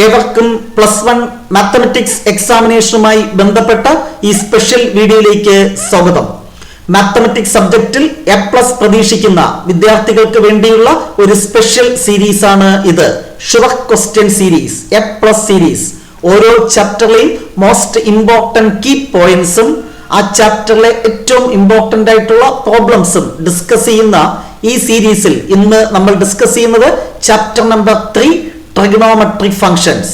ഏവർക്കും +1 മാത്തമാറ്റിക്സ് എക്സാമിനേഷനുമായി ബന്ധപ്പെട്ട ഈ സ്പെഷ്യൽ വീഡിയോയിലേക്ക് സ്വാഗതം. മാത്തമാറ്റിക്സ് സബ്ജക്റ്റിൽ എ പ്ലസ് പ്രതീക്ഷിക്കുന്ന വിദ്യാർത്ഥികൾക്ക് വേണ്ടിയുള്ള ഒരു സ്പെഷ്യൽ സീരീസ് ആണ് ഇത്. Sure question series, A plus series. ഓരോ ചാപ്റ്ററിലെയും മോസ്റ്റ് ഇമ്പോർട്ടന്റ് കീ പോയിന്റ്സും ആ ചാപ്റ്ററിലെ ഏറ്റവും ഇമ്പോർട്ടന്റ് ആയിട്ടുള്ള പ്രോബ്ലംസും ഡിസ്കസ് ചെയ്യുന്ന ഈ സീരീസിൽ ഇന്ന് നമ്മൾ ഡിസ്കസ് ചെയ്യുന്നത് ചാപ്റ്റർ നമ്പർ 3 ട്രിഗണോമെട്രിക് ഫങ്ഷൻസ്.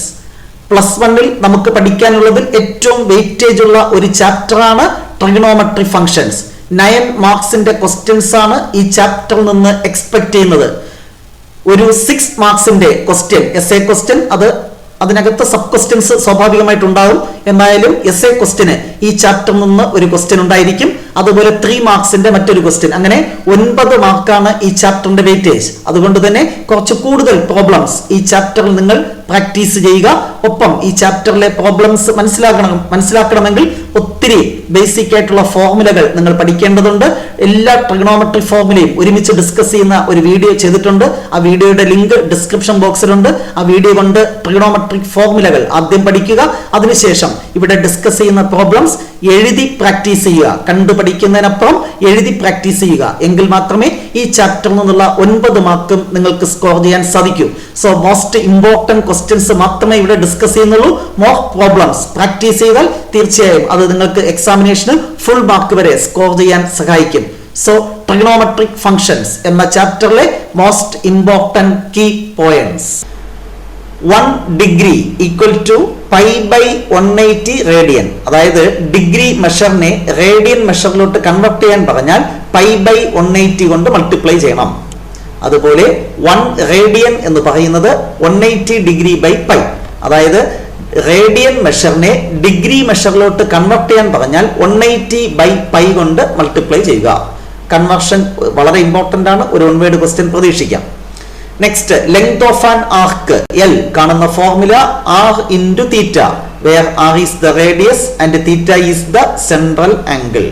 +1 നമുക്ക് പഠിക്കാനുള്ളതിൽ ഏറ്റവും വെയിറ്റേജ് ഉള്ള ഒരു ചാപ്റ്റർ ആണ് ട്രിഗണോമെട്രിക് ഫങ്ഷൻസ്. 9 മാർക്സിന്റെ ക്വസ്റ്റ്യൻസ് ആണ് ഈ ചാപ്റ്ററിൽ നിന്ന് എക്സ്പെക്ട് ചെയ്യുന്നത്. ഒരു 6 മാർക്സിന്റെ ക്വസ്റ്റ്യൻ, എസ്എ ക്വസ്റ്റ്യൻ, അതിനകത്ത് സബ് ക്വസ്റ്റ്യൻസ് സ്വാഭാവികമായിട്ടുണ്ടാകും. എന്നാലും എസ്എ ക്വസ്റ്റ്യന് ഈ ചാപ്റ്ററിൽ നിന്ന് ഒരു ക്വസ്റ്റ്യൻ ഉണ്ടായിരിക്കും. അതുപോലെ 3 മാർക്സിന്റെ മറ്റൊരു ക്വസ്റ്റ്യൻ. അങ്ങനെ 9 മാർക്കാണ് ഈ ചാപ്റ്ററിന്റെ വെയിറ്റേജ്. അതുകൊണ്ട് തന്നെ കുറച്ച് കൂടുതൽ പ്രോബ്ലംസ് ഈ ചാപ്റ്ററിൽ നിങ്ങൾ പ്രാക്ടീസ് ചെയ്യുക. ഒപ്പം ഈ ചാപ്റ്ററിലെ പ്രോബ്ലംസ് മനസ്സിലാക്കണമെങ്കിൽ ഒത്തിരി ബേസിക് ആയിട്ടുള്ള ഫോർമുലകൾ നിങ്ങൾ പഠിക്കേണ്ടതുണ്ട്. എല്ലാ ട്രിഗണോമെട്രിക് ഫോർമുലയും ഒരുമിച്ച് ഡിസ്കസ് ചെയ്യുന്ന ഒരു വീഡിയോ ചെയ്തിട്ടുണ്ട്. ആ വീഡിയോയുടെ ലിങ്ക് ഡിസ്ക്രിപ്ഷൻ ബോക്സിലുണ്ട്. ആ വീഡിയോ കൊണ്ട് ട്രിഗണോമെട്രിക് ഫോർമുലകൾ ആദ്യം പഠിക്കുക. അതിനുശേഷം ഇവിടെ ഡിസ്കസ് ചെയ്യുന്ന പ്രോബ്ലംസ് എഴുതി പ്രാക്ടീസ് ചെയ്യുക. കണ്ടു പഠിക്കുന്നതിനപ്പുറം എഴുതി പ്രാക്ടീസ് ചെയ്യുക. എങ്കിൽ മാത്രമേ ഈ ചാപ്റ്ററിൽ നിന്നുള്ള 9 മാർക്കും നിങ്ങൾക്ക് സ്കോർ ചെയ്യാൻ സാധിക്കൂ. സോ മോസ്റ്റ് ഇമ്പോർട്ടന്റ് ക്വസ്റ്റ്യൻസ് മാത്രമേ ഇവിടെ ഡിസ്കസ് ചെയ്യുന്നുള്ളൂ. മോർ പ്രോബ്ലംസ് പ്രാക്ടീസ് ചെയ്താൽ തീർച്ചയായും അത് നിങ്ങൾക്ക് എക്സാമിനേഷന് ഫുൾ മാർക്ക് വരെ സ്കോർ ചെയ്യാൻ സഹായിക്കും. സോ ട്രിഗണോമെട്രിക് ഫങ്ഷൻസ് എന്ന ചാപ്റ്ററിലെ most important key points. 1 degree equal to π/180 radian. അതായത് ഡിഗ്രി മെഷറിനെ റേഡിയൻ മെഷറിലോട്ട് കൺവെർട്ട് ചെയ്യാൻ പറഞ്ഞാൽ π/180 കൊണ്ട് മൾട്ടിപ്ലൈ ചെയ്യണം. അതുപോലെ 1 റേഡിയൻ എന്ന് പറയുന്നത് 180 ഡിഗ്രി ബൈ π. അതായത് റേഡിയൻ മെഷറിനെ ഡിഗ്രി മെഷറിലോട്ട് കൺവെർട്ട് ചെയ്യാൻ പറഞ്ഞാൽ 180 ബൈ π കൊണ്ട് മൾട്ടിപ്ലൈ ചെയ്യുക. കൺവെർഷൻ വളരെ ഇമ്പോർട്ടന്റ് ആണ്. ഒരു 1 വേർഡ് ക്വസ്റ്റ്യൻ പ്രതീക്ഷിക്കാം. Next, length of an arc L കാണുന്ന formula r into θ, where r is the radius and θ is the central angle.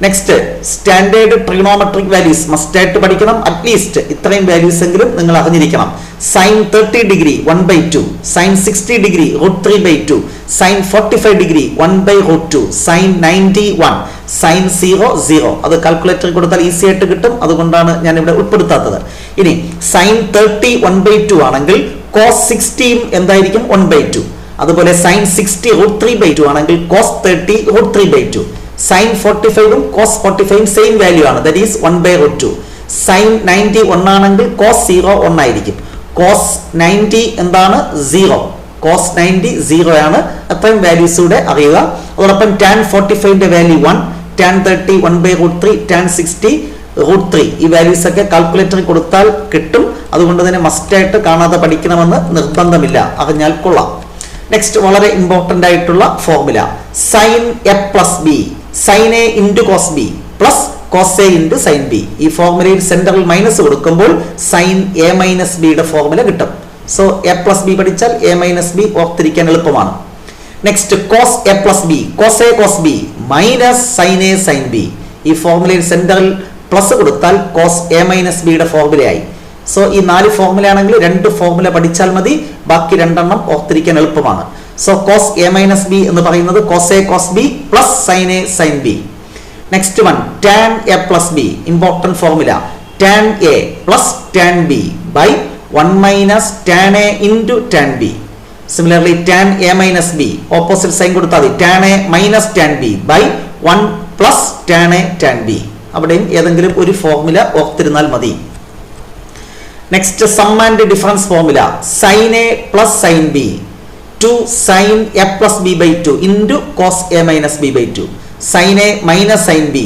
Next, standard trigonometric values must ആയിട്ട് പഠിക്കണം. അറ്റ്ലീസ്റ്റ് ഇത്രയും വാല്യൂസ് എങ്കിലും നിങ്ങൾ അറിഞ്ഞിരിക്കണം. sin 30 degree 1/2, sin 60 degree √3/2, sin 45 degree 1/√2, sin 91, sin 0 അത് കാൽക്കുലേറ്ററിൽ കൊടുത്താൽ easy ആയിട്ട് കിട്ടും. അതുകൊണ്ടാണ് ഞാൻ ഇവിടെ ഉൾപ്പെടുത്താത്തത്. ഇനി sin 30 1/2 ആണെങ്കിൽ cos 60 എന്തായിരിക്കും? 1/2. അതുപോലെ sin 60 √3/2 ആണെങ്കിൽ cos 30 √3/2. sin 45ഉം cos 45ഉം സെയിം വാല്യൂ ആണ്, ദാറ്റ് ഈസ് 1/√2. sin 91 ആണെങ്കിൽ cos 0 1 ആയിരിക്കും. cos 90 എന്താണ്? 0. cos 90 0 ആണ്. അത്രയും വാല്യൂസ് കൂടെ അറിയുക. അതോടൊപ്പം tan 45ന്റെ വാല്യൂ 1, tan 30 1/√3, tan 60 √3. ഈ വാല്യൂസ് ഒക്കെ കാൽക്കുലേറ്ററിൽ കൊടുത്താൽ കിട്ടും. അതുകൊണ്ട് തന്നെ മസ്റ്റ് ആയിട്ട് കാണാതെ പഠിക്കണമെന്ന് നിർബന്ധമില്ല, അറിഞ്ഞാൽ കൊള്ളാം. നെക്സ്റ്റ്, വളരെ ഇമ്പോർട്ടന്റ് ആയിട്ടുള്ള formula sin a plus b, sin a into cos b plus cos a into sin b. ഈ ഫോർമുലയിൽ സെന്ററിൽ മൈനസ് കൊടുക്കുമ്പോൾ sin a minus b യുടെ ഫോർമുല കിട്ടും. സോ a plus b പഠിച്ചാൽ a minus b ഓർത്തിരിക്കാൻ എളുപ്പമാണ്. Next, cos a plus b, cos a cos b minus sin a sin b. ഈ ഫോർമുലയിൽ സെന്ററിൽ പ്ലസ് കൊടുത്താൽ cos a minus b യുടെ ഫോർമുലയായി. സോ ഈ 4 ഫോർമുല ആണെങ്കിൽ 2 ഫോർമുല പഠിച്ചാൽ മതി. ബാക്കി 2 എണ്ണം ഓർത്തിരിക്കാൻ എളുപ്പമാണ്. So cos a minus b എന്ന് പറയുന്നത് cos a cos b plus sin a sin b. Next one, tan a plus b, important formula tan a plus tan b by 1 minus tan a into tan b. Similarly tan a minus b opposite sign കൊടുത്താൽ മതി, tan a minus tan b by 1 plus tan a tan b. അവിടെയും ഏതെങ്കിലും ഒരു formula ഓർത്തിരുന്നാൽ മതി. Next, sum and difference formula sin a plus sin b to sin a plus b by 2 into cos a minus b by 2, sin a minus sin b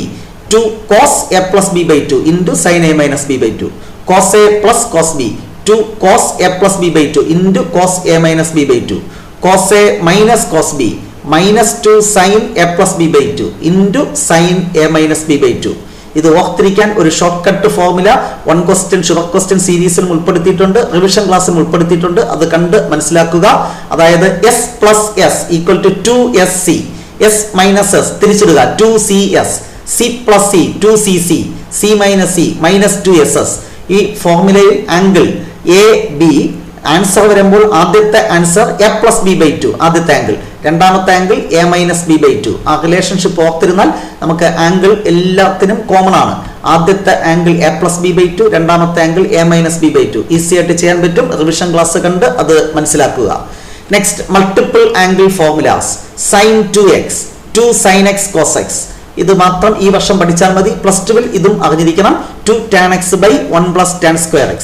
to cos a plus b by 2 into sin a minus b by 2, cos a plus cos b to cos a plus b by 2 into cos a minus b by 2, cos a minus cos b minus 2 sin a plus b by 2 into sin a minus b by 2. ഇത് ഓർത്തിരിക്കാൻ ഒരു shortcut formula 1 question sure question സീരീസിലും ഉൾപ്പെടുത്തിയിട്ടുണ്ട്, revision ക്ലാസ്സിലും ഉൾപ്പെടുത്തിയിട്ടുണ്ട്. അത് കണ്ട് മനസ്സിലാക്കുക. അതായത് s plus s equal to 2sc, s minus s തിരിച്ചിടുക 2cs, c plus c 2cc, c minus c minus 2ss. ഈ ഫോർമുലയിൽ ആംഗിൾ എ ബി ആൻസർ വരുമ്പോൾ ആദ്യത്തെ answer A plus B by two, ആദ്യത്തെ ആംഗിൾ. രണ്ടാമത്തെ angle A minus B by two. ആ relationship ഓർത്തിരുന്നാൽ നമുക്ക് angle എല്ലാത്തിനും കോമൺ ആണ്. ആദ്യത്തെ angle A plus B by two, രണ്ടാമത്തെ angle A minus B by two. Easy ആയിട്ട് ചെയ്യാൻ പറ്റും. റിവിഷൻ ക്ലാസ് കണ്ട് അത് മനസ്സിലാക്കുക. Next, multiple angle formulas. Sine 2x, 2 sin x cos x. ഇത് മാത്രം ഈ വർഷം പഠിച്ചാൽ മതി. പ്ലസ് ടുവിൽ ഇതും അറിഞ്ഞിരിക്കണം. 2 tan x by 1 plus tan square x.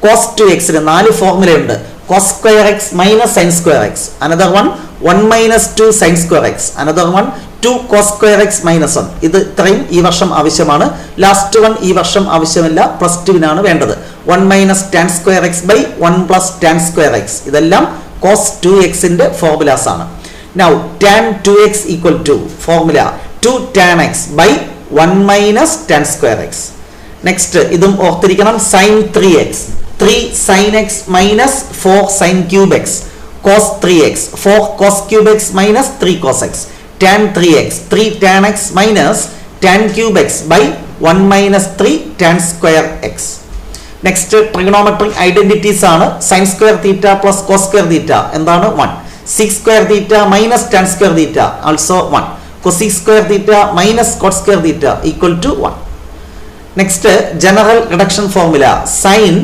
cos 2x ന് 4 ഫോർമുലയുണ്ട്. cos square x minus sin square x. Another one 1 minus 2 sin square x. Another one 2 cos square x minus 1. ഇത് ഇത്രയും ഈ വർഷം ആവശ്യമാണ്. ലാസ്റ്റ് വൺ ഈ വർഷം ആവശ്യമില്ല, പ്ലസ് ടുവിനാണ് വേണ്ടത്. 1 minus tan square x by 1 plus tan square x. ഇതെല്ലാം cos 2x ന്റെ ഫോർമുലാസ് ആണ്. Now tan 2x equal to formula 2 tan x by 1 minus tan square x. Next, ഇതും ഓർത്തിരിക്കണം. sin 3x, 3 sin x minus 4 sin cube x. cos 3x, 4 cos cube x minus 3 cos x. tan 3x, 3 tan x minus tan cube x by 1 minus 3 tan square x. Next, trigonometric identities ആണ്. sin square theta plus cos square theta എന്താണ്? 1. sec square theta minus tan square theta also 1. cosec square theta minus cot square theta equal to 1. Next, general reduction formula. sin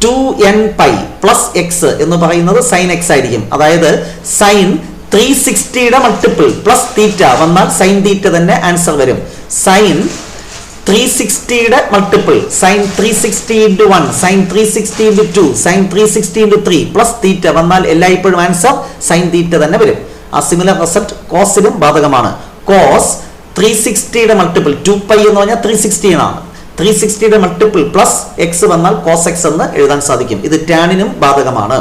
2n pi plus x എന്ന് പറയുന്നത് sin x ആയിരിക്കും. അതായത് sin 360യുടെ multiple plus theta വന്നാൽ sin theta തന്നെ answer വരും. sin 360യുടെ multiple sin 360 into 1, sin 360 into 2, sin 360 into 3 plus theta വന്നാൽ എല്ലായ്പ്പോഴും ആൻസർ sin തീറ്റ തന്നെ വരും. ആ സിമിലർ റിസൾട്ട് കോസിനും ബാധകമാണ്. cos 360യുടെ മൾട്ടിപ്പിൾ 2π എന്ന് പറഞ്ഞാൽ 360 ആണ്. 360യുടെ മൾട്ടിപ്പിൾ പ്ലസ് എക്സ് വന്നാൽ cos x എന്ന് എഴുതാൻ സാധിക്കും. ഇത് ടാനിനും ബാധകമാണ്.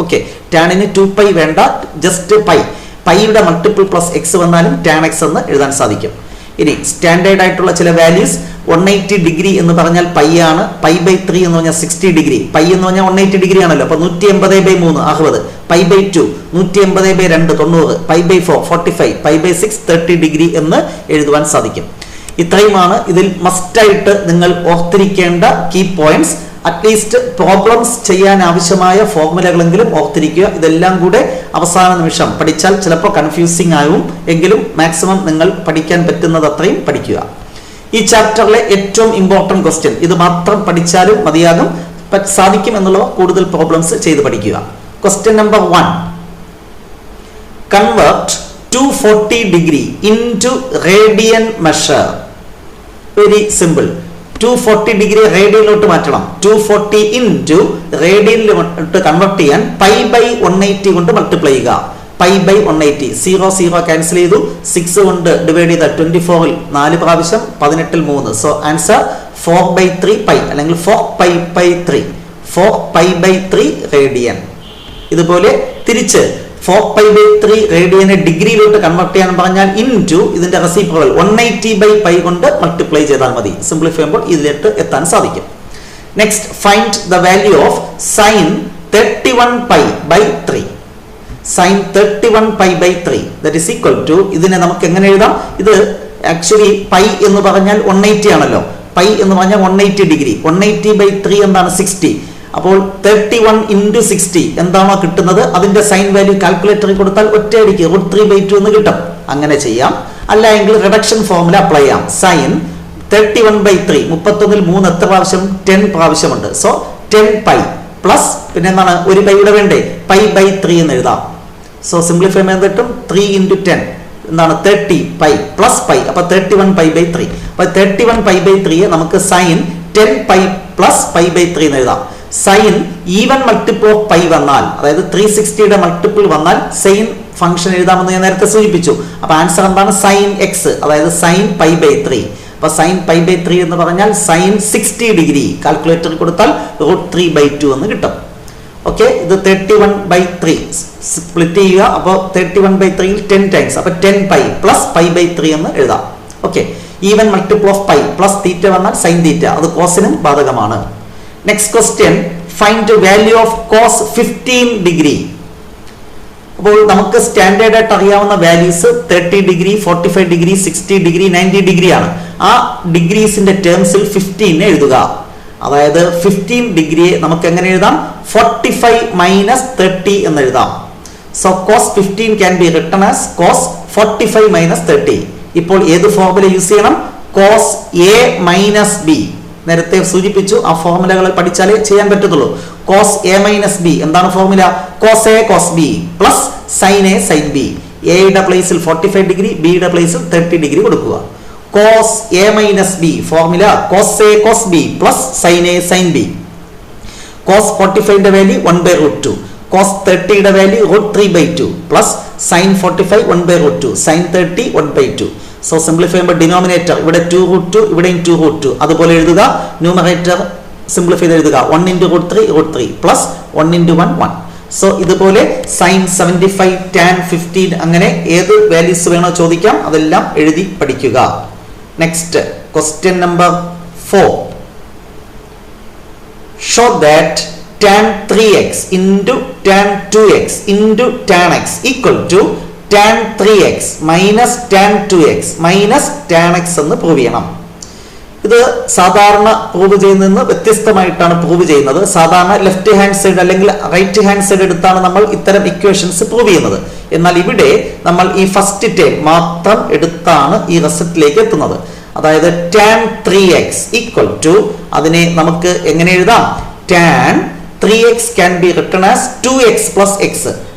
ഓക്കെ, ടാനിന് 2π വേണ്ട, ജസ്റ്റ് പൈ. പൈയുടെ മൾട്ടിപ്പിൾ പ്ലസ് എക്സ് വന്നാലും ടാൻ എക്സ് എന്ന് എഴുതാൻ സാധിക്കും. ഇനി സ്റ്റാൻഡേർഡ് ആയിട്ടുള്ള ചില വാല്യൂസ്. 180 ഡിഗ്രി എന്ന് പറഞ്ഞാൽ പൈ ആണ്. പൈ ബൈ 3 എന്ന് പറഞ്ഞാൽ 60 ഡിഗ്രി. പൈ എന്ന് പറഞ്ഞാൽ 180 ഡിഗ്രി ആണല്ലോ. അപ്പൊ 180 by 3 60. Pi by 2 180 by 2 90. Pi by 4 45. Pi by 6 30 degree എന്ന് എഴുതുവാൻ സാധിക്കും. ഇത്രയുമാണ് ഇതിൽ മസ്റ്റായിട്ട് നിങ്ങൾ ഓർത്തിരിക്കേണ്ട കീ പോയിന്റ്സ്. അറ്റ്ലീസ്റ്റ് പ്രോബ്ലംസ് ചെയ്യാൻ ആവശ്യമായ ഫോർമുലകളെങ്കിലും ഓർത്തിരിക്കുക. ഇതെല്ലാം കൂടെ അവസാന നിമിഷം പഠിച്ചാൽ ചിലപ്പോൾ കൺഫ്യൂസിങ് ആവും. എങ്കിലും മാക്സിമം നിങ്ങൾ പഠിക്കാൻ പറ്റുന്നത് അത്രയും പഠിക്കുക. ഈ ചാപ്റ്ററിലെ ഏറ്റവും ഇമ്പോർട്ടൻറ്റ് ക്വസ്റ്റ്യൻ ഇത് മാത്രം പഠിച്ചാലും മതിയാകും. സാധിക്കും എന്നുള്ളവ കൂടുതൽ പ്രോബ്ലംസ് ചെയ്ത് പഠിക്കുക. Question number 1. Convert 240 degree into radian measure. Very simple. 240 degree റേഡിയനിലോട്ട് മാറ്റണം. 240 ഇൻറ്റു റേഡിയനിലോട്ട് കൺവേർട്ട് ചെയ്യാൻ പൈ ബൈ 180 കൊണ്ട് മൾട്ടിപ്ലൈ ചെയ്യുക. Pi by 180. 0 0 ക്യാൻസൽ ചെയ്തു. 6 കൊണ്ട് ഡിവൈഡ് ചെയ്ത 24ൽ 4 പ്രാവശ്യം, 18ൽ 3. സോ ആൻസർ 4/3 പൈ അല്ലെങ്കിൽ 4π/3. 4π/3 റേഡിയൻ. ഇതുപോലെ തിരിച്ച് 4π/3 റേഡിയനെ ഡിഗ്രിയിലോട്ട് കൺവേർട്ട് ചെയ്യാൻ പറഞ്ഞാൽ ഇൻറ്റു ഇതിന്റെ റെസിപ്രോക്കൽ 180/π കൊണ്ട് മൾട്ടിപ്ലൈ ചെയ്താൽ മതി. സിംപ്ലിഫൈ ചെയ്യുമ്പോൾ ഇതിലേക്ക് എത്താൻ സാധിക്കും. Next, find the value of sine 31π/3. Sine 31π/3 that is equal to, ഇതിനെ നമുക്ക് എങ്ങനെ എഴുതാം? ഇത് ആക്ച്വലി പൈ എന്ന് പറഞ്ഞാൽ 180 ആണല്ലോ. പൈ എന്ന് പറഞ്ഞാൽ 180 ഡിഗ്രി. 180/3 എന്താണ്? 60. അപ്പോൾ 31 ഇൻറ്റു 60 എന്താണോ കിട്ടുന്നത് അതിന്റെ സൈൻ വാല്യൂ കാൽക്കുലേറ്ററിൽ കൊടുത്താൽ ഒറ്റയടിക്ക് √3/2 എന്ന് കിട്ടും. അങ്ങനെ ചെയ്യാം. അല്ല എങ്കിൽ റിഡക്ഷൻ ഫോർമുല അപ്ലൈ ചെയ്യാം. സൈൻ 31/3, 31ൽ 3 എത്ര പ്രാവശ്യം? 10 പ്രാവശ്യമുണ്ട്. സോ 10π പ്ലസ് പിന്നെ എന്താണ്? ഒരു പൈയുടെ വേണ്ടേ? π/3 എന്ന് എഴുതാം. സോ സിംപ്ലിഫൈ ചെയ്യാൻ കിട്ടും 3 ഇൻറ്റു 10 എന്താണ്? 30π പ്ലസ് പൈ. അപ്പൊ 31π/3. അപ്പൊ 31π/3 നമുക്ക് സൈൻ 10π പ്ലസ് π/3 എന്ന് എഴുതാം. Sine even multiple of pi വന്നാൽ, അതായത് 360യുടെ മൾട്ടിപ്പിൾ വന്നാൽ സെയിം ഫംഗ്ഷൻ എഴുതാമെന്ന് ഞാൻ നേരത്തെ സൂചിപ്പിച്ചു. അപ്പൊ ആൻസർ എന്താണ്? സൈൻ എക്സ്, അതായത് സൈൻ π/3. അപ്പൊ സൈൻ π/3 എന്ന് പറഞ്ഞാൽ സൈൻ 60 ഡിഗ്രി. കാൽക്കുലേറ്ററിൽ കൊടുത്താൽ √3/2 എന്ന് കിട്ടും. ഓക്കെ, ഇത് 31/3 സ്പ്ലിറ്റ് ചെയ്യുക. അപ്പോൾ 31/3ൽ 10 ടൈംസ്. അപ്പൊ 10π പ്ലസ് π/3 എന്ന് എഴുതാം. Okay, even multiple of pi plus theta വന്നാൽ സൈൻ തീറ്റ. അത് കോസിനും ബാധകമാണ്. Next question, find value of cos 15 degree. അപ്പോൾ നമുക്ക് സ്റ്റാൻഡേർഡ് ആയിട്ട് അറിയാവുന്ന values 30 degree, 45 degree, 60 degree, 90 degree ആണ്. ആ ഡിഗ്രീസിന്റെ ടേംസിൽ 15 എഴുതുക. അതായത് 15 ഡിഗ്രിയെ നമുക്ക് എങ്ങനെ എഴുതാം? 45 മൈനസ് 30 എന്ന് എഴുതാം. So cos 15 can be written as cos 45 minus 30. ഇപ്പോൾ ഏത് ഫോർമുല യൂസ് ചെയ്യണം? Cos A minus B. നേരത്തെ സൂചിപ്പിച്ചു, ആ ഫോർമുലകൾ പഠിച്ചാലേ ചെയ്യാൻ പറ്റത്തുള്ളൂ. കോസ് എ മൈനസ് ബി എന്താണ് formula? Cos A cos B plus sine A sine B. എയുടെ പ്ലേസിൽ 45 ഡിഗ്രി, ബിയുടെ പ്ലേസിൽ 30 ഡിഗ്രി കൊടുക്കുക. Cos A minus B formula cos A cos B plus sine A sine B. Cos 45ന്റെ value 1/√2, cos 30യുടെ value √3/2 plus sine 45 1/√2, sine 30 1/2. So simplify ചെയ്യുമ്പോൾ denominator ഇവിടെ 2√2, ഇവിടെയും 2√2 അതുപോലെ എഴുതുക. ന്യൂമറേറ്റർ സിംപ്ലിഫൈ ചെയ്ത് എഴുതുക 1 × √3 പ്ലസ് 1 × 1 1. സോ ഇതുപോലെ സൈൻ 75 ടാൻ 15 അങ്ങനെ ഏത് വാല്യൂസ് വേണോ ചോദിക്കാം, അതെല്ലാം എഴുതി പഠിക്കുക. Next question number 4. Show that tan 3x into tan 2x into tan x equal to tan 3x minus tan 2x minus tan x എന്ന് പ്രൂവ് ചെയ്യണം. ഇത് സാധാരണ പ്രൂവ് ചെയ്യുന്നതിന് വ്യത്യസ്തമായിട്ടാണ് പ്രൂവ് ചെയ്യുന്നത്. സാധാരണ ലെഫ്റ്റ് ഹാൻഡ് സൈഡ് അല്ലെങ്കിൽ റൈറ്റ് ഹാൻഡ് സൈഡ് എടുത്താണ് നമ്മൾ ഇത്തരം ഇക്വേഷൻസ് പ്രൂവ് ചെയ്യുന്നത്. എന്നാൽ ഇവിടെ നമ്മൾ ഈ ഫസ്റ്റ് ടേം മാത്രം എടുത്താണ് ഈ റിസൾട്ടിലേക്ക് എത്തുന്നത്. അതായത് tan 3x equal to അതിനെ നമുക്ക് എങ്ങനെ എഴുതാം? tan 3x can be written as 2x plus x.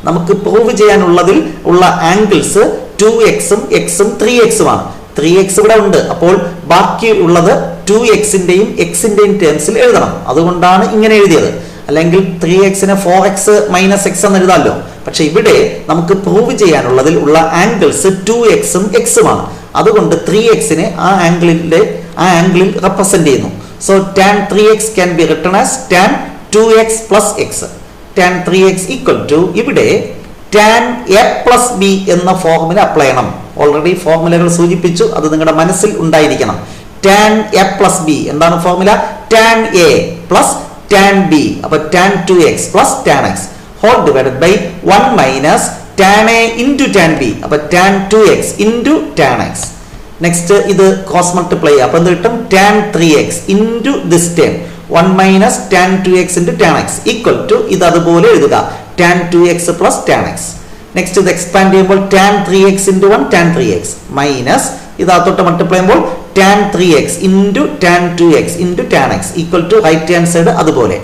നമുക്ക് പ്രൂവ് ചെയ്യാനുള്ളതിൽ ഉള്ള ആംഗിൾസ് 2xും xും 3xുമാണ്. 3x ഇവിടെ ഉണ്ട്, അപ്പോൾ ബാക്കി ഉള്ളത് 2xന്റെയും xന്റെയും ടേംസിൽ എഴുതണം. അതുകൊണ്ടാണ് ഇങ്ങനെ എഴുതിയത്. അല്ലെങ്കിൽ 3xനെ 4x മൈനസ് x എന്ന് എഴുതാമല്ലോ. പക്ഷെ ഇവിടെ നമുക്ക് പ്രൂവ് ചെയ്യാനുള്ളതിൽ ഉള്ള ആംഗിൾസ് 2xും xുമാണ്. അതുകൊണ്ട് 3xനെ ആ ആംഗിളിൽ റെപ്രസെന്റ് ചെയ്യുന്നു. So tan 3x can be written as tan 2x plus x. tan 3x equal to ഇവിടെ tan a plus b എന്ന ഫോർമുല അപ്ലൈ ചെയ്യണം. ഓൾറെഡി ഫോർമുലകൾ സൂചിപ്പിച്ചു, അത് നിങ്ങളുടെ മനസ്സിൽ ഉണ്ടായിരിക്കണം. tan a plus b എന്താണ് formula? tan a plus tan b. അപ്പൊ tan 2x plus tan x whole divided by 1 minus tan a into tan b. അപ്പൊ tan 2x into tan x. Next ഇത് cross multiply ചെയ്യുക. അപ്പൊ എന്ത് കിട്ടും? tan 3x into this term 1 minus tan 2x into tan x equal to ഇത് അതുപോലെ എഴുതുക tan 2x plus tan x. Next ഇത് എക്സ്പാൻഡ് ചെയ്യുമ്പോൾ tan 3x into 1 tan 3x minus ഇത് അകത്തോട്ട് മൾട്ടിപ്ലൈ ചെയ്യുമ്പോൾ tan 3x into tan 2x into tan x equal to right hand side അതുപോലെ.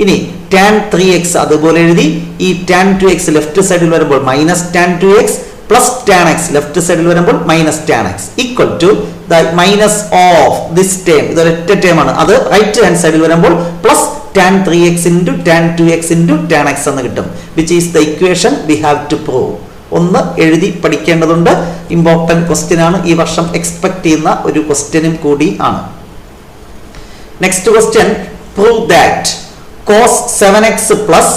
ഇനി tan 3x അതുപോലെ എഴുതി. ഈ tan 2x ലെഫ്റ്റ് സൈഡിൽ വരുമ്പോൾ minus tan 2x plus tan x left സൈഡിൽ വരുമ്പോൾ minus tan x equal to the minus of this term. ഇത് ഒരൊറ്റ ടേം ആണ്. അത് റൈറ്റ് ഹാൻഡ് സൈഡിൽ വരുമ്പോൾ plus tan 3x into tan 2x into tan x എന്ന് കിട്ടും. Which is the equation we have to prove. ഒന്ന് എഴുതി പഠിക്കേണ്ടതുണ്ട്. ഇമ്പോർട്ടൻറ്റ് ക്വസ്റ്റ്യൻ ആണ്. ഈ വർഷം എക്സ്പെക്ട് ചെയ്യുന്ന ഒരു ക്വസ്റ്റ്യനും കൂടി ആണ്. Next question. Prove that cos 7x plus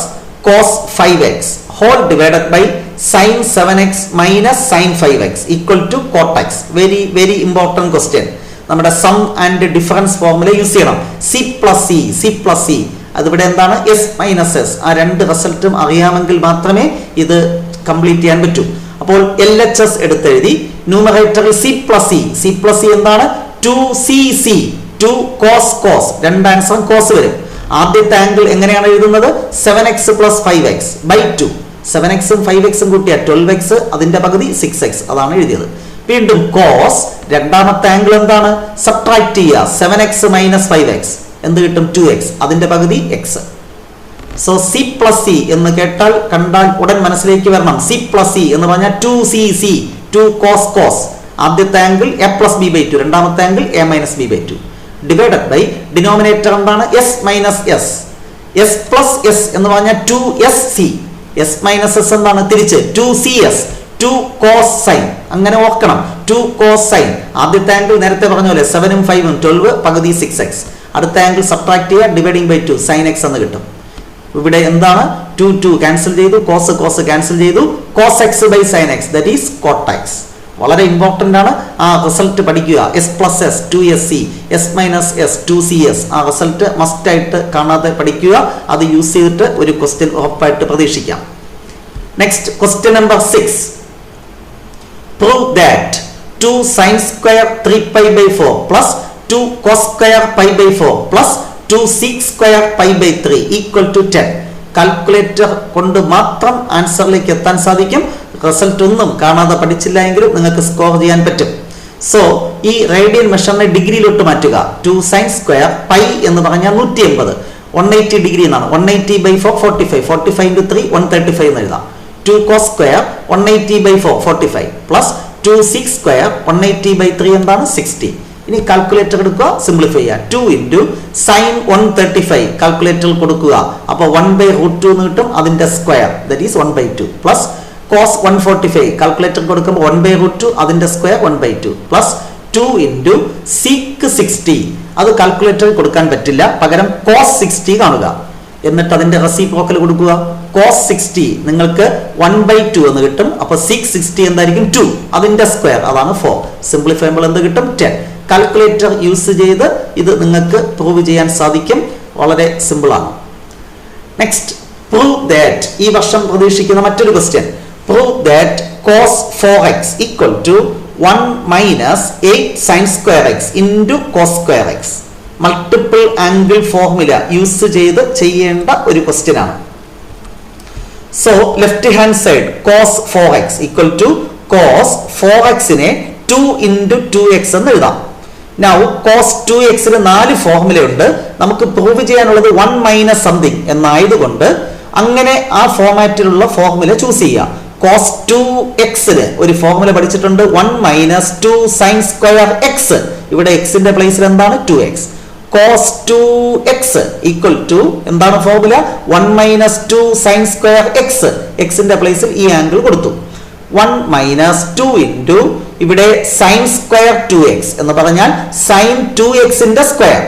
cos 5x whole divided by sin 7x minus sin 5x equal to cot x. Very very important question. നമ്മുടെ sum and difference formula use ചെയ്യണം. C plus C അതിവിടെ എന്താണ്? S minus S. ആ രണ്ട് റിസൾട്ടും അറിയാമെങ്കിൽ മാത്രമേ ഇത് കംപ്ലീറ്റ് ചെയ്യാൻ പറ്റൂ. അപ്പോൾ LHS എടുത്തെഴുതി. ന്യൂമറേറ്ററിൽ സി പ്ലസ് സി എന്താണ്? 2cc 2 cos രണ്ട് ആൻസറും കോസ് വരും. ആദ്യത്തെ ആംഗിൾ എങ്ങനെയാണ് എഴുതുന്നത്? 7x plus 5x by 2. 7xും 5xും കൂട്ടിയാൽ 12x, അതിന്റെ പകുതി 6x. അതാണ് എഴുതിയത്. വീണ്ടും കോസ് രണ്ടാമത്തെ ആംഗിൾ എന്താണ്? സബ്ട്രാക്ട് ചെയ്യുക. 7x minus 5x എന്ത് കിട്ടും? 2x, അതിന്റെ പകുതി x. So C plus C എന്ന് കണ്ടാൽ ഉടൻ മനസ്സിലേക്ക് വരണം. സി പ്ലസ് സി എന്ന് പറഞ്ഞാൽ 2cc 2 cos. ആദ്യത്തെ angle a plus b by 2, രണ്ടാമത്തെ angle a minus b by 2 divided by denominator എന്താണ്? s minus S. s plus S എന്ന് പറഞ്ഞാൽ 2sc. s മൈനസ് എസ് എന്താണ്? തിരിച്ച് 2cs 2 cos sin. അങ്ങനെ ഓർക്കണം. 2 cos sin. ആദ്യത്തെ ആംഗിൾ നേരത്തെ പറഞ്ഞ പോലെ 7ഉം 5ഉം 12 പകുതി 6x. അടുത്ത ആംഗിൾ സബ്ട്രാക്ട് ചെയ്യുക. ഡിവൈഡിങ് ബൈ 2 sin x എന്ന് കിട്ടും. ഇവിടെ എന്താണ്? 2 ക്യാൻസൽ ചെയ്തു. കോസ് ക്യാൻസൽ ചെയ്തു. cos x by sin x that is cot x. വളരെ ഇമ്പോർട്ടൻ്റ് ആണ്. ആ റിസൾട്ട് പഠിക്കുക. s plus S 2sc, s minus S 2cs. ആ റിസൾട്ട് മസ്റ്റ് ആയിട്ട് കാണാതെ പഠിക്കുക. അത് യൂസ് ചെയ്തിട്ട് ഒരു ക്വസ്റ്റ്യൻ ഉറപ്പായിട്ട് പ്രതീക്ഷിക്കാം. Next question number 6. Prove that 2 sin square 3 pi by 4 plus 2 cos square pi by 4 plus 2 sec square pi by 3 equal to 10. Calculator കൊണ്ട് മാത്രം ആൻസറിലേക്ക് എത്താൻ സാധിക്കും. റിസൾട്ട് ഒന്നും കാണാതെ പഠിച്ചില്ല എങ്കിലും നിങ്ങൾക്ക് സ്കോർ ചെയ്യാൻ പറ്റും. സോ ഈ റേഡിയൻ മെഷറിനെ ഡിഗ്രിയിലോട്ട് മാറ്റുക. 2 sin square പൈ എന്ന് പറഞ്ഞാൽ 180, 180 ഡിഗ്രി എന്നാണ്. 180 by 4 45, 45 into 3 135 എന്ന് എഴുതാം. 2 cos square 180 by 4 45 plus 2 sec square 180 by 3 എന്താണ് 60. ഇനി കാൽക്കുലേറ്റർ എടുക്കുക, സിംപ്ലിഫൈ ചെയ്യുക. 2 into sin 135 കാൽക്കുലേറ്ററിൽ കൊടുക്കുക. അപ്പോൾ 1/√2 എന്ന് കിട്ടും, അതിന്റെ square that is 1/2 plus cos 145 calculator കൊടുക്കുമ്പോൾ 1/√2 അതിന്റെ സ്ക്വയർ 1/2 പ്ലസ് 2 into sec 60 അത് കാൽക്കുലേറ്ററിൽ കൊടുക്കാൻ പറ്റില്ല, പകരം cos 60 കാണുക. എന്നിട്ട് അതിന്റെ റെസിപ്രോക്കൽ കൊടുക്കുക. cos 60 നിങ്ങൾക്ക് 1/2 എന്ന് കിട്ടും. അപ്പോൾ sec 60 എന്തായിരിക്കും 2, അതിന്റെ സ്ക്വയർ അതാണ് 4. സിംപ്ലിഫൈ ചെയ്യുമ്പോൾ എന്ത് കിട്ടും 10. കാൽക്കുലേറ്റർ യൂസ് ചെയ്ത് ഇത് നിങ്ങൾക്ക് പ്രൂവ് ചെയ്യാൻ സാധിക്കും. വളരെ സിമ്പിൾ ആണ്. നെക്സ്റ്റ്, പ്രൂവ് ദാറ്റ് ഈ വർഷം പ്രതീക്ഷിക്കുന്ന മറ്റൊരു question. Prove that cos 4x equal to 1 minus 8 sin square x into cos square x. Multiple angle formula use ചെയ്ത് ചെയ്യേണ്ട ഒരു ക്വസ്റ്റ്യൻ ആണ്. So left hand side cos 4x equal to cos 4x നെ 2 into 2x എന്ന് എഴുതാം. Now cos 2x ന് 4 formula ഉണ്ട്. നമുക്ക് പ്രൂവ് ചെയ്യാനുള്ളത് 1 minus something എന്നായതുകൊണ്ട് അങ്ങനെ ആ ഫോർമാറ്റിലുള്ള ഫോർമുല ചൂസ് ചെയ്യാം. cos 2x ന് ഒരു ഫോർമുല പഠിച്ചിട്ടുണ്ട്, 1 minus 2 sin square x. ഇവിടെ x ന്റെ പ്ലേസിൽ എന്താണ് 2x. cos 2x equal to എന്താണ് formula 1 minus 2 sin square x. x ന്റെ പ്ലേസിൽ ഈ ആംഗിൾ കൊടുത്തു. 1 minus 2 into ഇവിടെ sin square 2x എന്ന് പറഞ്ഞാൽ sin 2x ന്റെ സ്ക്വയർ.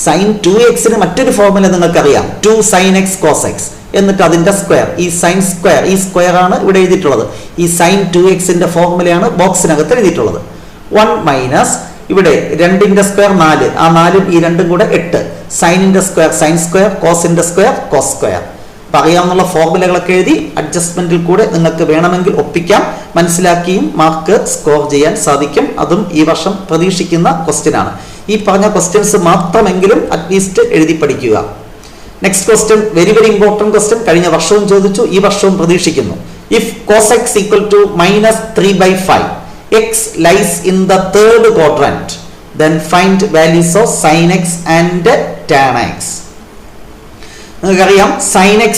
sin 2x ന് മറ്റൊരു ഫോർമുല നിങ്ങൾക്കറിയാം, 2 sin x cos x. എന്നിട്ട് അതിന്റെ സ്ക്വയർ, ഈ സൈൻ സ്ക്വയർ, ഈ സ്ക്വയർ ആണ് ഇവിടെ എഴുതിയിട്ടുള്ളത്. ഈ sin 2x ന്റെ ഫോർമുലയാണ് ബോക്സിനകത്ത് എഴുതിയിട്ടുള്ളത്. 1 മൈനസ് ഇവിടെ 2ന്റെ സ്ക്വയർ 4, ആ 4ഉം ഈ 2ഉം കൂടെ 8. സൈനിന്റെ സ്ക്വയർ സൈൻ സ്ക്വയർ, കോസിന്റെ സ്ക്വയർ കോസ് സ്ക്വയർ. അറിയാവുന്ന ഫോർമുലകളൊക്കെ എഴുതി അഡ്ജസ്റ്റ്മെന്റിൽ കൂടെ നിങ്ങൾക്ക് വേണമെങ്കിൽ ഒപ്പിക്കാം. മനസ്സിലാക്കിയും മാർക്ക് സ്കോർ ചെയ്യാൻ സാധിക്കും. അതും ഈ വർഷം പ്രതീക്ഷിക്കുന്ന ക്വസ്റ്റ്യൻ ആണ്. ഈ പറഞ്ഞ ക്വസ്റ്റ്യൻസ് മാത്രമെങ്കിലും അറ്റ്ലീസ്റ്റ് എഴുതി പഠിക്കുക. Next question, very very important question. കഴിഞ്ഞ വർഷവും ചോദിച്ചു, ഈ വർഷവും പ്രതീക്ഷിക്കുന്നു. If cos x equal to -3/5 x lies in the third quadrant, then find values of sin x and tan x. നിങ്ങൾക്കറിയാം sin x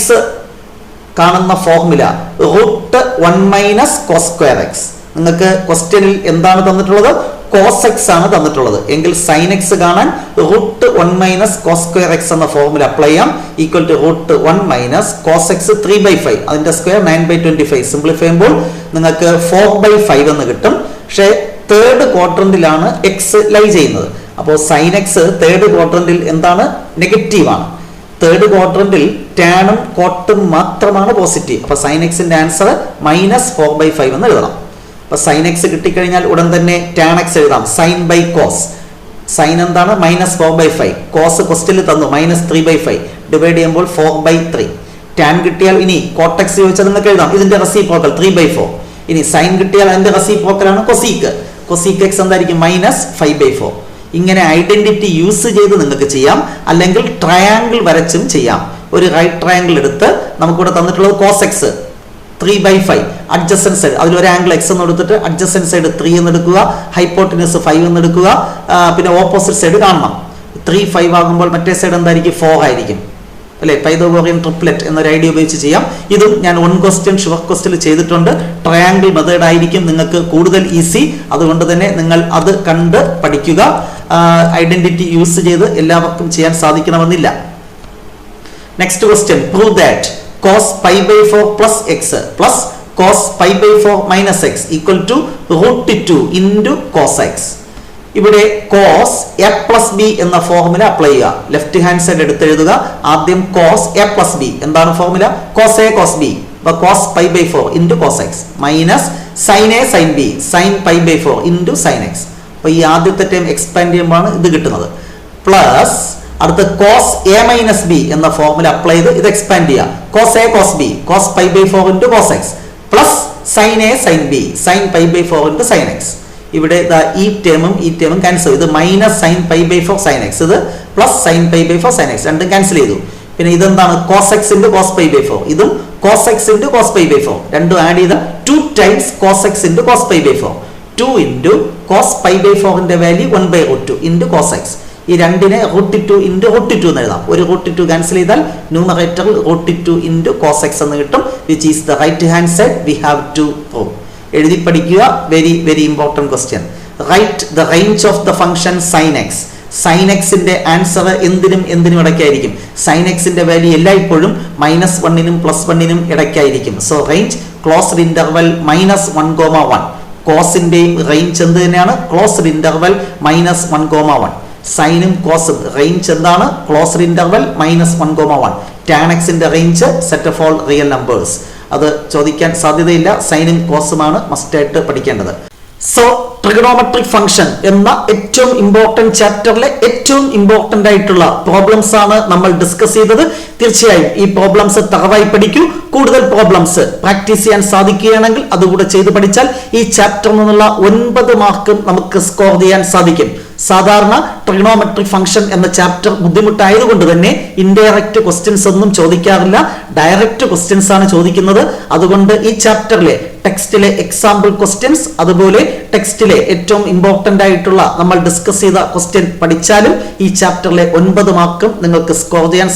കാണുന്ന formula √1 minus cos square x. നിങ്ങൾക്ക് ക്വസ്റ്റ്യനിൽ എന്താണ് തന്നിട്ടുള്ളത്? cos x ആണ് തന്നിട്ടുള്ളത്. എങ്കിൽ sin x കാണാൻ √1 മൈനസ് cos square x എന്ന ഫോർമുല അപ്ലൈ ചെയ്യാം. Equal to √1 minus cos x 3/5 അതിന്റെ സ്ക്വയർ 9/25. സിംപ്ലിഫൈ ചെയ്യുമ്പോൾ നിങ്ങൾക്ക് 4/5 എന്ന് കിട്ടും. പക്ഷേ തേർഡ് ക്വാഡ്രന്റിലാണ് x ലൈ ചെയ്യുന്നത്. അപ്പോൾ sin x തേർഡ് ക്വാഡ്രന്റിൽ എന്താണ്? നെഗറ്റീവ് ആണ്. തേർഡ് ക്വാഡ്രന്റിൽ ടാനും കോട്ടും മാത്രമാണ് പോസിറ്റീവ്. അപ്പൊ sin x ന്റെ ആൻസർ -4/5 എന്ന് എഴുതണം. അപ്പൊ sin x കിട്ടിക്കഴിഞ്ഞാൽ ഉടൻ തന്നെ tan x എഴുതാം. sin by cos. sin എന്താണ്? -4/5. cos ക്വസ്റ്റ്യനിൽ തന്നു -3/5. ഡിവൈഡ് ചെയ്യുമ്പോൾ 4/3. tan കിട്ടിയാൽ ഇനി cot x ചോദിച്ചാൽ നിങ്ങൾക്ക് എഴുതാം. ഇതിന്റെ റെസിപ്രോക്കൽ 3/4. ഇനി sin കിട്ടിയാൽ അതിന്റെ റെസിപ്രോക്കൽ ആണ് cosec. cosec x എന്തായിരിക്കും? -5/4. ഇങ്ങനെ ഐഡന്റിറ്റി യൂസ് ചെയ്ത് നിങ്ങൾക്ക് ചെയ്യാം. അല്ലെങ്കിൽ ട്രയാങ്കിൾ വരച്ചും ചെയ്യാം. ഒരു റൈറ്റ് ട്രയാങ്കിൾ എടുത്ത് നമുക്കിവിടെ തന്നിട്ടുള്ളത് cos x 3/5, അഡ്ജസന്റ് സൈഡ് അതിൽ ഒരു ആംഗിൾ x എന്ന് എടുത്തിട്ട് അഡ്ജസന്റ് സൈഡ് 3 എന്ന് എടുക്കുക, ഹൈപ്പോട്ടനസ് 5 എന്ന് എടുക്കുക. പിന്നെ ഓപ്പോസിറ്റ് സൈഡ് കാണണം. 3 5 ആകുമ്പോൾ മറ്റേ സൈഡ് എന്തായിരിക്കും? 4 ആയിരിക്കും അല്ലെ? പൈതഗോറിയൻ ട്രിപ്ലെറ്റ് എന്നൊരു ഐഡിയ ഉപയോഗിച്ച് ചെയ്യാം. ഇതും ഞാൻ 1 ക്വസ്റ്റ്യൻ ഷുവർ ക്വസ്റ്റ്യൻ ചെയ്തിട്ടുണ്ട്. ട്രയാങ്കിൾ മെത്തേഡ് ആയിരിക്കും നിങ്ങൾക്ക് കൂടുതൽ ഈസി. അതുകൊണ്ട് തന്നെ നിങ്ങൾ അത് കണ്ട് പഠിക്കുക. ഐഡന്റിറ്റി യൂസ് ചെയ്ത് എല്ലാവർക്കും ചെയ്യാൻ സാധിക്കണമെന്നില്ല. Next question, prove that cos pi/4 plus x plus cos pi/4 minus x equal to √2 into cos x. ഇവിടെ cos a plus b എന്ന ഫോർമുല അപ്ലൈ ചെയ്യുക. ലെഫ്റ്റ് ഹാൻഡ് സൈഡ് എടുത്ത് എഴുതുക. ആദ്യം cos a plus b എന്താണ് formula? cos a cos b. അപ്പോൾ cos pi/4 into cos x minus sin a sin b sin pi/4 into sin x. അപ്പോൾ ഈ ആദ്യത്തെ ടേം എക്സ്പാൻഡ് ചെയ്യുമ്പോഴാണ് ഇത് കിട്ടുന്നത്. പ്ലസ് അടുത്ത cos a minus b എന്ന ഫോർമുല അപ്ലൈ ചെയ്ത് ഇത് എക്സ്പാൻഡ് ചെയ്യുക. cos a cos b cos pi/4 into cos x plus sin a sin b sin pi/4 into sin x. ഇവിടെ ഈ ടേമും ക്യാൻസൽ. ഇത് minus sine pi by 4 sine x, ഇത് plus sine pi by 4 sine x, രണ്ടും cancel ചെയ്തു. പിന്നെ ഇതെന്താണ് cos x into cos pi by 4, ഇതും cos x into cos pi by 4, രണ്ടും ആഡ് ചെയ്ത 2 times cos x into cos pi by 4, 2 into cos pi by 4ന്റെ value 1/√2 into cos x. ഈ രണ്ടിനെ √2 ഇൻറ്റു √2 എന്ന് എഴുതാം. ഒരു √2 ക്യാൻസൽ ചെയ്താൽ ന്യൂമറേറ്ററിൽ √2 ഇൻറ്റു കോസ് എക്സ് എന്ന് കിട്ടും, which is the right hand side we have to prove. എഴുതി പഠിക്കുക. Very very important question. Write the range of the function sine x. Sine എക്സിന്റെ ആൻസർ എന്തിനും ഇടയ്ക്കായിരിക്കും. സൈൻ എക്സിന്റെ വാല്യൂ എല്ലായ്പ്പോഴും -1നും +1നും ഇടയ്ക്കായിരിക്കും. So range closed interval -1,1. കോസിന്റെയും റേഞ്ച് എന്ത് തന്നെയാണ്? Closed interval -1,1. സൈനും കോസും റേഞ്ച് എന്താണ്? Closed interval -1,1. ടാൻ എക്സിന്റെ range set of all real numbers. അത് ചോദിക്കാൻ സാധ്യതയില്ല. സൈനും കോസുമാണ് മസ്റ്റായിട്ട് പഠിക്കേണ്ടത്. സോ ട്രിഗണോമെട്രിക് ഫംഗ്ഷൻ എന്ന ഏറ്റവും ഇമ്പോർട്ടന്റ് ചാപ്റ്ററിലെ ഏറ്റവും ഇമ്പോർട്ടന്റ് ആയിട്ടുള്ള പ്രോബ്ലംസ് ആണ് നമ്മൾ ഡിസ്കസ് ചെയ്തത്. തീർച്ചയായും ഈ പ്രോബ്ലംസ് തറവായി പഠിക്കൂ. കൂടുതൽ പ്രോബ്ലംസ് പ്രാക്ടീസ് ചെയ്യാൻ സാധിക്കുകയാണെങ്കിൽ അതുകൂടെ ചെയ്ത് പഠിച്ചാൽ ഈ ചാപ്റ്ററിൽ നിന്നുള്ള 9 മാർക്കും നമുക്ക് സ്കോർ ചെയ്യാൻ സാധിക്കും. സാധാരണ ട്രിഗണോമെട്രിക് ഫംഗ്ഷൻ എന്ന ചാപ്റ്റർ ബുദ്ധിമുട്ടായതുകൊണ്ട് തന്നെ ഇൻഡയറക്റ്റ് ക്വസ്റ്റ്യൻസ് ഒന്നും ചോദിക്കാറില്ല, ഡയറക്റ്റ് ക്വസ്റ്റ്യൻസ് ആണ് ചോദിക്കുന്നത്. അതുകൊണ്ട് ഈ ചാപ്റ്ററിലെ ടെക്സ്റ്റിലെ എക്സാമ്പിൾ ക്വസ്റ്റ്യൻസ്, അതുപോലെ ടെക്സ്റ്റിലെ ഏറ്റവും ഇമ്പോർട്ടന്റ് ആയിട്ടുള്ള നമ്മൾ ഡിസ്കസ് ചെയ്ത ക്വസ്റ്റ്യൻ പഠിച്ചാലും ഈ ചാപ്റ്ററിലെ 9 മാർക്കും നിങ്ങൾക്ക് സ്കോർ ചെയ്യാൻ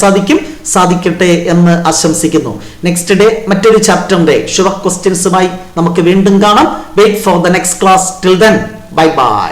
സാധിക്കട്ടെ എന്ന് ആശംസിക്കുന്നു. നെക്സ്റ്റ് ഡേ മറ്റൊരു ചാപ്റ്ററിന്റെ ഷുവർ ക്വസ്റ്റ്യൻസുമായി നമുക്ക് വീണ്ടും കാണാം. Wait for the next class. Till then, bye by.